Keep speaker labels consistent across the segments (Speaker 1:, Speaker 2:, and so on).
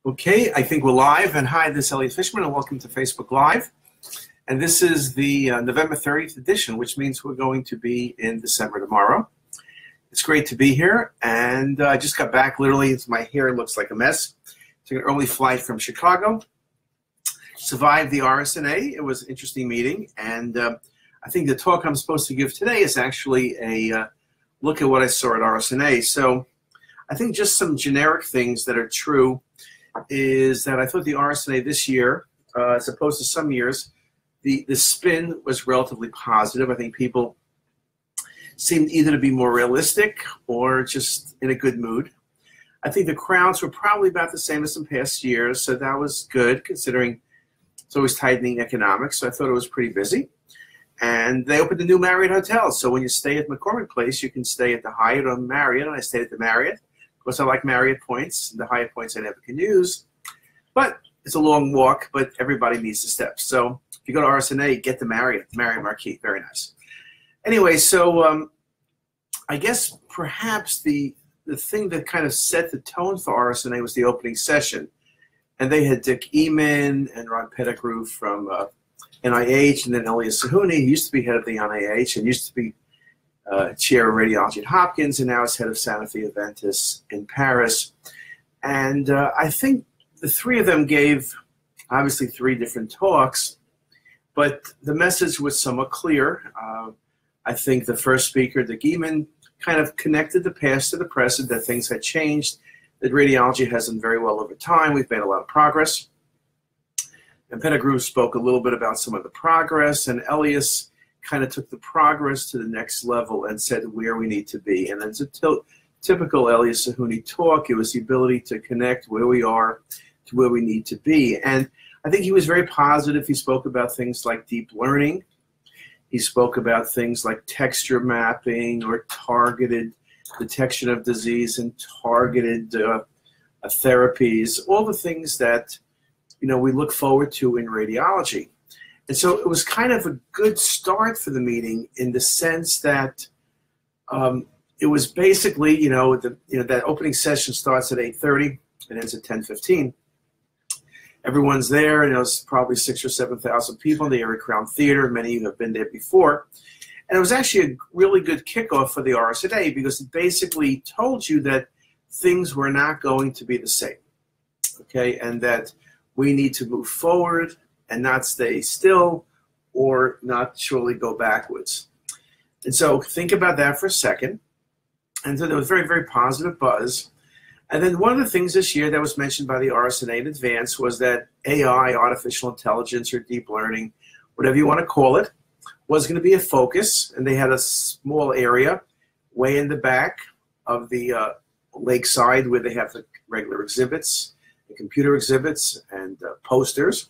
Speaker 1: Okay, I think we're live. And hi, this is Elliot Fishman, and welcome to Facebook Live. And this is the November 30th edition, which means we're going to be in December tomorrow. It's great to be here, and I just got back. Literally, my hair looks like a mess. Took an early flight from Chicago. Survived the RSNA. It was an interesting meeting, and I think the talk I'm supposed to give today is actually a look at what I saw at RSNA. So I think just some generic things that are true is that I thought the RSNA this year, as opposed to some years, the spin was relatively positive. I think people seemed either to be more realistic or just in a good mood. I think the crowds were probably about the same as some past years, so that was good considering it's always tightening economics, so I thought it was pretty busy. And they opened a new Marriott hotel, so when you stay at McCormick Place, you can stay at the Hyatt or Marriott, and I stayed at the Marriott. Of course, I like Marriott points. The Hyatt points I never can use. But it's a long walk, but everybody needs the steps. So if you go to RSNA, get the Marriott Marquis. Very nice. Anyway, so I guess perhaps the thing that kind of set the tone for RSNA was the opening session. And they had Dick Eman and Ron Pettigrew from NIH, and then Elias Sahuni, who used to be head of the NIH and used to be chair of radiology at Hopkins, and now is head of Sanofi Aventis in Paris. And I think the three of them gave, obviously, three different talks, but the message was somewhat clear. I think the first speaker, Dick Eman, kind of connected the past to the present, that things had changed, that radiology has done very well over time. We've made a lot of progress. And Pettigrew spoke a little bit about some of the progress, and Elias kind of took the progress to the next level and said where we need to be. And it's a typical Elias Sahuni talk. It was the ability to connect where we are to where we need to be. And I think he was very positive. He spoke about things like deep learning. He spoke about things like texture mapping or targeted detection of disease and targeted therapies, all the things that we look forward to in radiology. And so it was kind of a good start for the meeting in the sense that it was basically, that opening session starts at 8:30 and ends at 10:15. Everyone's there, and it's probably 6,000 or 7,000 people in the Erie Crown Theater. Many of you have been there before. And it was actually a really good kickoff for the RSNA because it basically told you that things were not going to be the same, okay, and that we need to move forward and not stay still or not surely go backwards. And so think about that for a second. And so there was very, very positive buzz. And then one of the things this year that was mentioned by the RSNA in advance was that AI, artificial intelligence, or deep learning, whatever you want to call it, was going to be a focus. And they had a small area way in the back of the lakeside where they have the regular exhibits, the computer exhibits, and posters.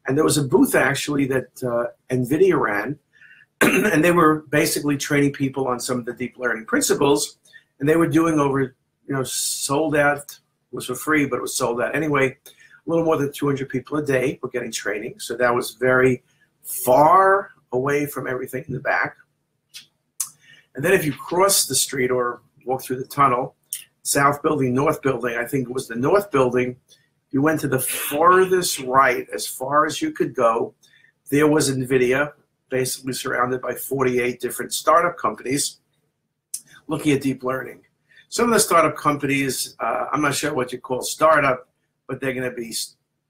Speaker 1: And there was a booth, actually, that NVIDIA ran, and they were basically training people on some of the deep learning principles, and they were doing over, sold out. It was for free, but it was sold out anyway. A little more than 200 people a day were getting training, so that was very far away from everything in the back. And then if you cross the street or walk through the tunnel, South Building, North Building, I think it was the North Building, you went to the farthest right, as far as you could go. There was NVIDIA, basically surrounded by 48 different startup companies looking at deep learning. Some of the startup companies, I'm not sure what you call startup, but they're going to be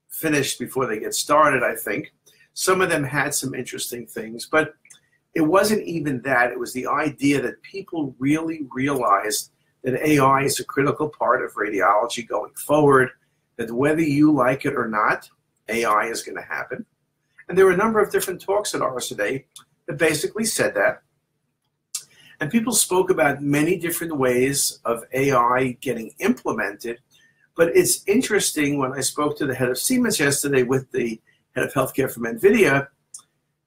Speaker 1: finished before they get started, I think. Some of them had some interesting things, but it wasn't even that. It was the idea that people really realized that AI is a critical part of radiology going forward, that whether you like it or not, AI is going to happen. And there were a number of different talks at RSNA that basically said that. And people spoke about many different ways of AI getting implemented. But it's interesting, when I spoke to the head of Siemens yesterday with the head of healthcare from NVIDIA,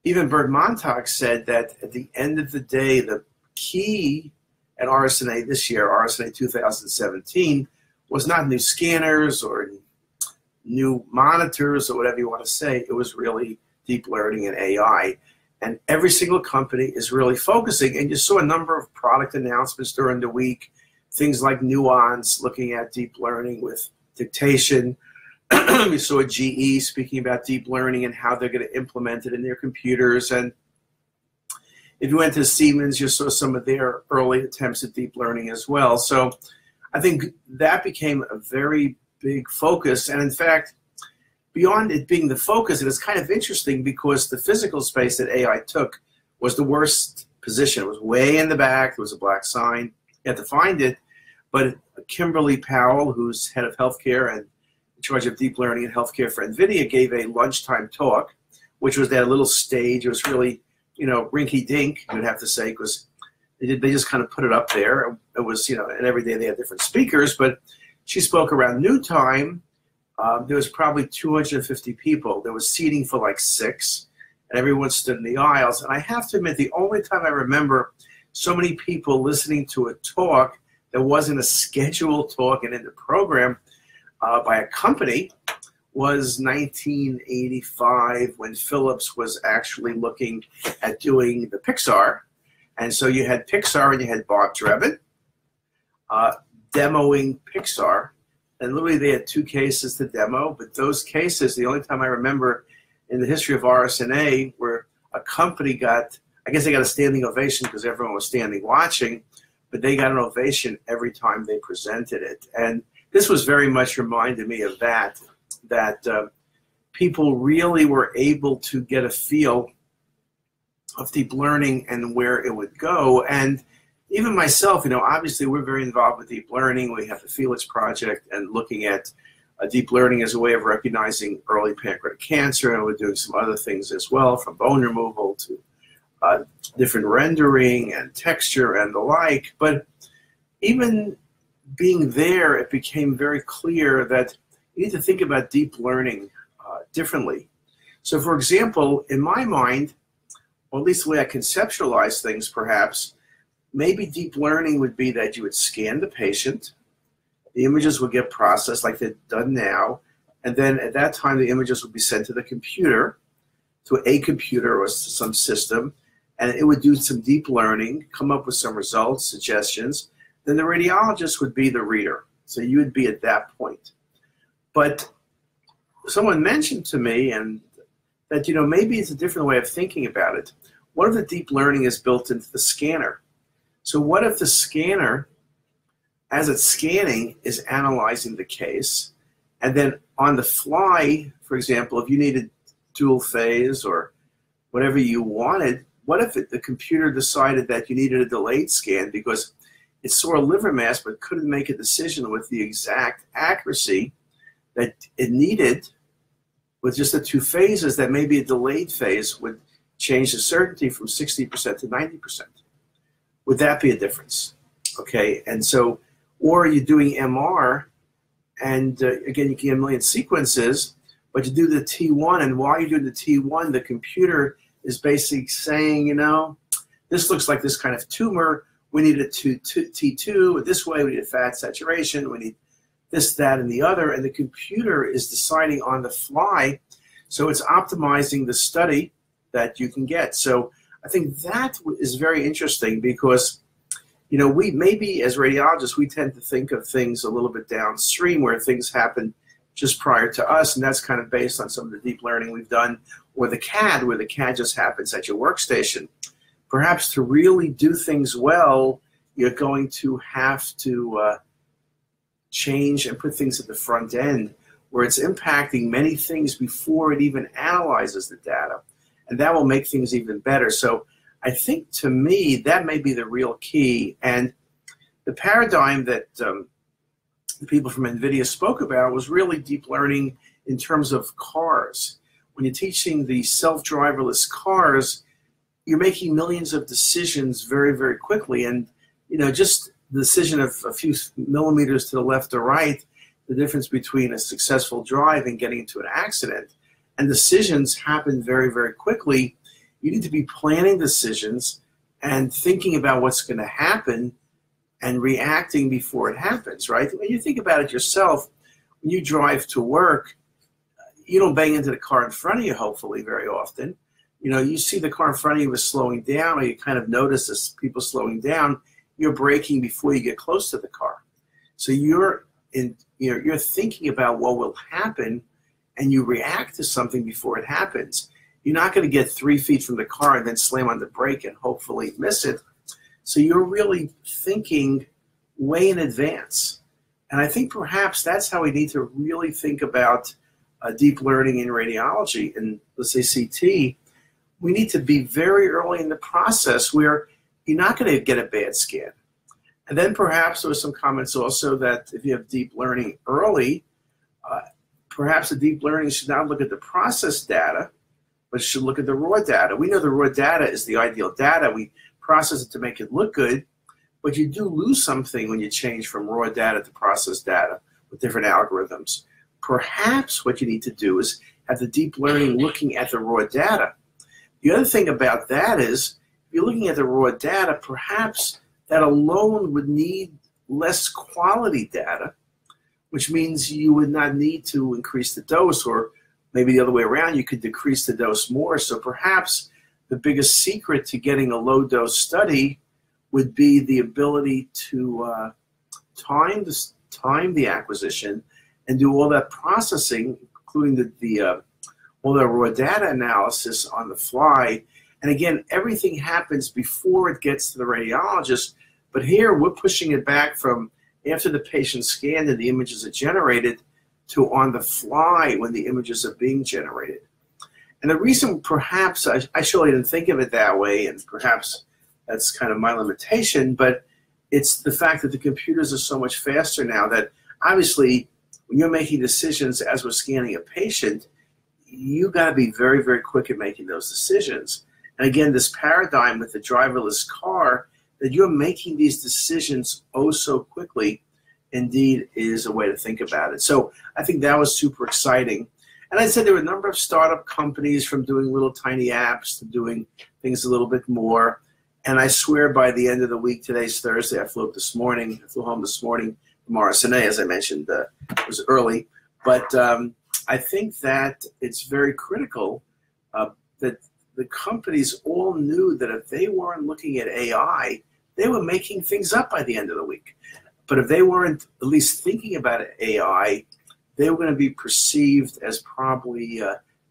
Speaker 1: even Bert Montag said that at the end of the day, the key at RSNA this year, RSNA 2017, was not new scanners or new monitors or whatever you want to say. It was really deep learning and AI. And every single company is really focusing. And you saw a number of product announcements during the week, things like Nuance, looking at deep learning with dictation, We saw GE speaking about deep learning and how they're going to implement it in their computers. And if you went to Siemens, you saw some of their early attempts at deep learning as well. So I think that became a very big focus. And in fact, beyond it being the focus, it is kind of interesting because the physical space that AI took was the worst position. It was way in the back. There was a black sign. You had to find it. But Kimberly Powell, who's head of healthcare and in charge of deep learning and healthcare for NVIDIA, gave a lunchtime talk, which was that little stage. It was really, you know, rinky-dink, you'd have to say, because they just kind of put it up there. It was, you know, and every day they had different speakers. But she spoke around noon time. There was probably 250 people. There was seating for like 6, and everyone stood in the aisles. And I have to admit, the only time I remember so many people listening to a talk that wasn't a scheduled talk and in the program by a company was 1985, when Philips was actually looking at doing the Pixar. And so you had Pixar and you had Bob Drebin demoing Pixar. And literally they had 2 cases to demo, but those cases, the only time I remember in the history of RSNA where a company got, I guess they got a standing ovation because everyone was standing watching, but they got an ovation every time they presented it. And this was very much reminded me of that people really were able to get a feel of deep learning and where it would go. And even myself, you know, obviously we're very involved with deep learning. We have the Felix project and looking at deep learning as a way of recognizing early pancreatic cancer, and we're doing some other things as well, from bone removal to different rendering and texture and the like. But even being there, it became very clear that you need to think about deep learning differently. So for example, in my mind, or at least the way I conceptualize things perhaps, maybe deep learning would be that you would scan the patient, the images would get processed like they're done now, and then at that time the images would be sent to the computer, to a computer or to some system, and it would do some deep learning, come up with some results, suggestions. Then the radiologist would be the reader. So you would be at that point. But someone mentioned to me and that, you know, maybe it's a different way of thinking about it. What if the deep learning is built into the scanner? So what if the scanner, as it's scanning, is analyzing the case, and then on the fly, for example, if you needed dual phase or whatever you wanted, what if the computer decided that you needed a delayed scan because it saw a liver mass but couldn't make a decision with the exact accuracy that it needed with just the 2 phases, that maybe a delayed phase would change the certainty from 60% to 90%. Would that be a difference? Okay, and so, or you're doing MR, and again, you can get a million sequences, but you do the T1, and while you're doing the T1, the computer is basically saying, you know, this looks like this kind of tumor, we need a T2, this way we need a fat saturation, we need this, that, and the other, and the computer is deciding on the fly, so it's optimizing the study that you can get. So I think that is very interesting because, you know, we maybe as radiologists, we tend to think of things a little bit downstream where things happen just prior to us, and that's kind of based on some of the deep learning we've done, or the CAD, where the CAD just happens at your workstation. Perhaps to really do things well, you're going to have to change and put things at the front end where it's impacting many things before it even analyzes the data. And that will make things even better. So I think, to me, that may be the real key. And the paradigm that the people from NVIDIA spoke about was really deep learning in terms of cars. When you're teaching the self-driverless cars, you're making millions of decisions very, very quickly. And, you know, just the decision of a few millimeters to the left or right, the difference between a successful drive and getting into an accident. And decisions happen very, very quickly. You need to be planning decisions and thinking about what's going to happen and reacting before it happens, right? When you think about it yourself, when you drive to work, you don't bang into the car in front of you, hopefully, very often. You know, you see the car in front of you is slowing down, or you kind of notice this people slowing down, you're braking before you get close to the car. So you're you're thinking about what will happen, and you react to something before it happens. You're not going to get 3 feet from the car and then slam on the brake and hopefully miss it. So you're really thinking way in advance. And I think perhaps that's how we need to really think about deep learning in radiology and, let's say, CT. We need to be very early in the process where you're not going to get a bad scan. And then perhaps there were some comments also that if you have deep learning early, perhaps the deep learning should not look at the process data, but should look at the raw data. We know the raw data is the ideal data. We process it to make it look good, but you do lose something when you change from raw data to process data with different algorithms. Perhaps what you need to do is have the deep learning looking at the raw data. The other thing about that is, if you're looking at the raw data, perhaps that alone would need less quality data, which means you would not need to increase the dose, or maybe the other way around, you could decrease the dose more. So perhaps the biggest secret to getting a low dose study would be the ability to time the acquisition and do all that processing, including all the raw data analysis on the fly. And again, everything happens before it gets to the radiologist. But here we're pushing it back from after the patient scanned and the images are generated to on the fly when the images are being generated. And the reason perhaps I surely didn't think of it that way, and perhaps that's kind of my limitation, but it's the fact that the computers are so much faster now that obviously when you're making decisions as we're scanning a patient, you got to be very, very quick at making those decisions. And again, this paradigm with the driverless car, that you're making these decisions oh so quickly, indeed is a way to think about it. So I think that was super exciting. And I said there were a number of startup companies, from doing little tiny apps to doing things a little bit more. And I swear by the end of the week, today's Thursday, I flew home this morning from RSNA, as I mentioned, it was early. But I think that it's very critical that the companies all knew that if they weren't looking at AI, they were making things up by the end of the week. But if they weren't at least thinking about AI, they were going to be perceived as probably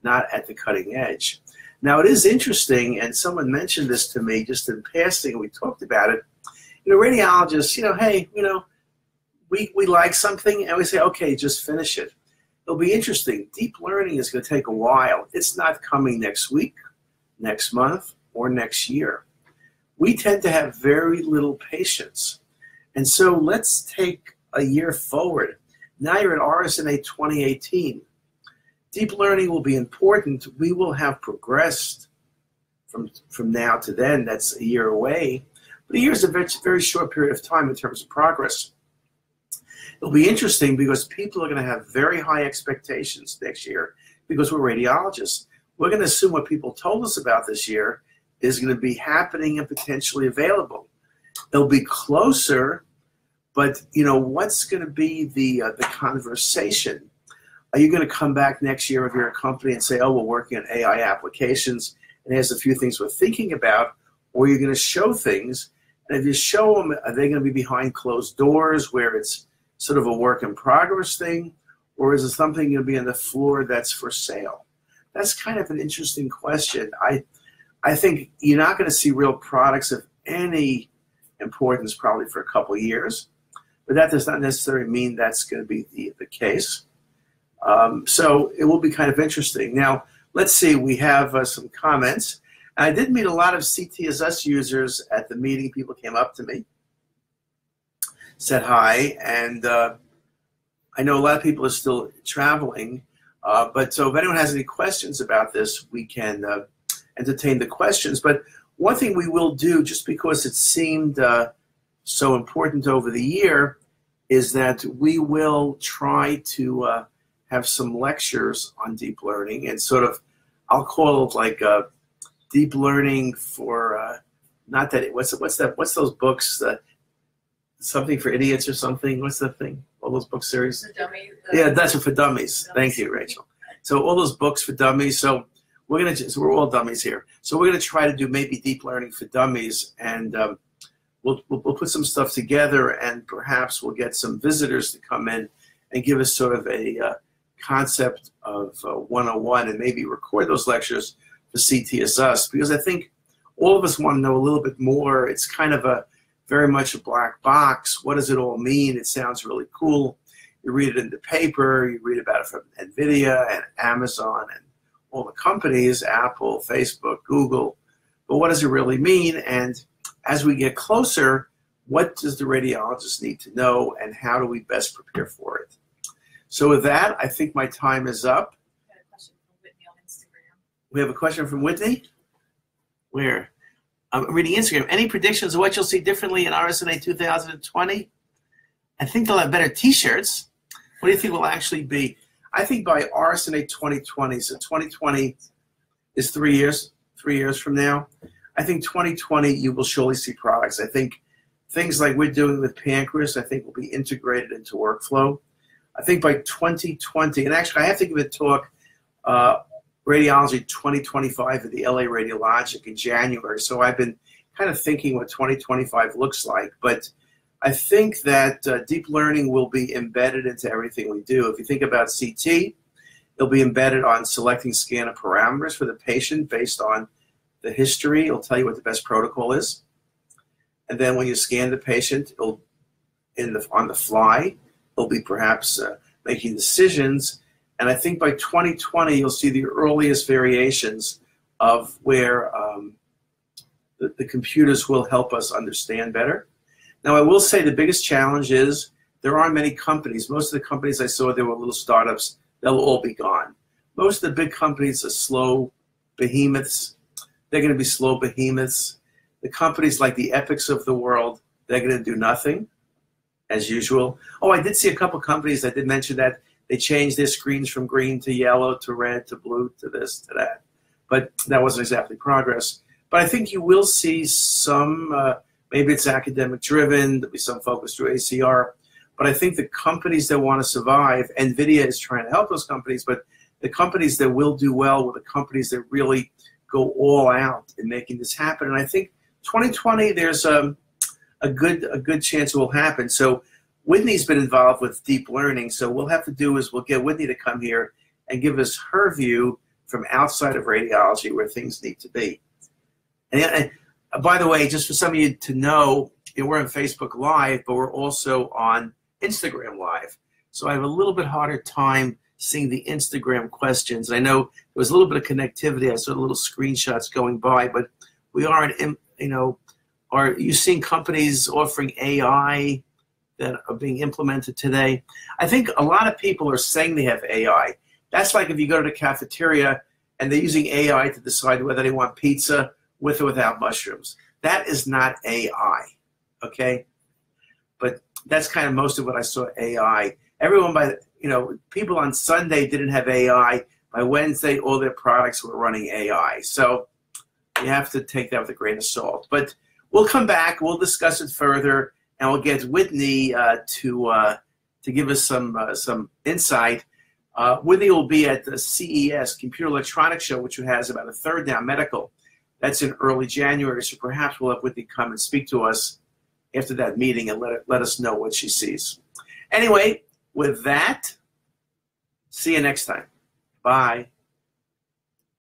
Speaker 1: not at the cutting edge. Now, it is interesting, and someone mentioned this to me just in passing, and we talked about it. Radiologists, hey, we like something, and we say, okay, just finish it. It'll be interesting. Deep learning is going to take a while. It's not coming next week, next month, or next year. We tend to have very little patience. And so let's take a year forward. Now you're at RSNA 2018. Deep learning will be important. We will have progressed from now to then. That's a year away. But a year is a very, very short period of time in terms of progress. It'll be interesting because people are going to have very high expectations next year because we're radiologists. We're going to assume what people told us about this year is going to be happening and potentially available. It'll be closer, but what's going to be the conversation? Are you going to come back next year if you're a company and say, oh, we're working on AI applications and here's a few things we're thinking about, or you're going to show things, and if you show them, are they going to be behind closed doors where it's sort of a work in progress thing, or is it something going to be on the floor that's for sale? That's kind of an interesting question. I think you're not going to see real products of any importance probably for a couple of years, but that does not necessarily mean that's going to be the case. So it will be kind of interesting. Now, let's see, we have some comments. I did meet a lot of CTisus users at the meeting. People came up to me, said hi, and I know a lot of people are still traveling, but so if anyone has any questions about this, we can entertain the questions. But one thing we will do, just because it seemed so important over the year, is that we will try to have some lectures on deep learning, and sort of, I'll call it like deep learning for not that what's those books, something for idiots or something, what's the thing, all those book series?
Speaker 2: For dummies.
Speaker 1: Yeah, that's for dummies. Thank you, Rachel. So all those books for dummies. So we're all dummies here. So we're gonna try to do maybe deep learning for dummies, and we'll put some stuff together, and perhaps we'll get some visitors to come in and give us sort of a concept of 101 and maybe record those lectures for CTisus, because I think all of us want to know a little bit more. It's kind of a very much a black box. What does it all mean? It sounds really cool. You read it in the paper, you read about it from NVIDIA and Amazon and all the companies, Apple, Facebook, Google, but what does it really mean? And as we get closer, what does the radiologist need to know, and how do we best prepare for it? So with that, I think my time is up.
Speaker 2: We had a question from Whitney on Instagram.
Speaker 1: We have a question from Whitney? Where? I'm reading Instagram. Any predictions of what you'll see differently in RSNA 2020? I think they'll have better t-shirts. What do you think will actually be? I think by RSNA 2020, so 2020 is 3 years from now. I think 2020 you will surely see products. I think things like we're doing with pancreas, I think will be integrated into workflow. I think by 2020, and actually I have to give a talk, Radiology 2025 at the LA Radiologic in January. So I've been kind of thinking what 2025 looks like. But I think that deep learning will be embedded into everything we do. If you think about CT, it'll be embedded on selecting scanner parameters for the patient based on the history. It'll tell you what the best protocol is. And then when you scan the patient, it'll on the fly, it'll be perhaps making decisions. And I think by 2020, you'll see the earliest variations of where the computers will help us understand better. Now, I will say the biggest challenge is there aren't many companies. Most of the companies I saw, there were little startups. They'll all be gone. Most of the big companies are slow behemoths. They're going to be slow behemoths. The companies like the Epics of the world, they're going to do nothing, as usual. Oh, I did see a couple companies, I did mention that, they changed their screens from green to yellow to red to blue to this to that. But that wasn't exactly progress. But I think you will see some, maybe it's academic driven, there'll be some focus through ACR. But I think the companies that want to survive, NVIDIA is trying to help those companies, but the companies that will do well were the companies that really go all out in making this happen. And I think 2020, there's a good chance it will happen. So Whitney's been involved with deep learning, so what we'll have to do is we'll get Whitney to come here and give us her view from outside of radiology where things need to be. And by the way, just for some of you to know, we're on Facebook Live, but we're also on Instagram Live. So I have a little bit harder time seeing the Instagram questions. I know there was a little bit of connectivity. I saw little screenshots going by, but we aren't, are you seeing companies offering AI that are being implemented today? I think a lot of people are saying they have AI. That's like if you go to the cafeteria and they're using AI to decide whether they want pizza with or without mushrooms. That is not AI, okay? But that's kind of most of what I saw AI. Everyone people on Sunday didn't have AI. By Wednesday, all their products were running AI. So you have to take that with a grain of salt. But we'll come back, we'll discuss it further, and we'll get Whitney to give us some insight. Whitney will be at the CES, Computer Electronics Show, which has about a third down medical. That's in early January, so perhaps we'll have Whitney come and speak to us after that meeting and let us know what she sees. Anyway, with that, see you next time. Bye.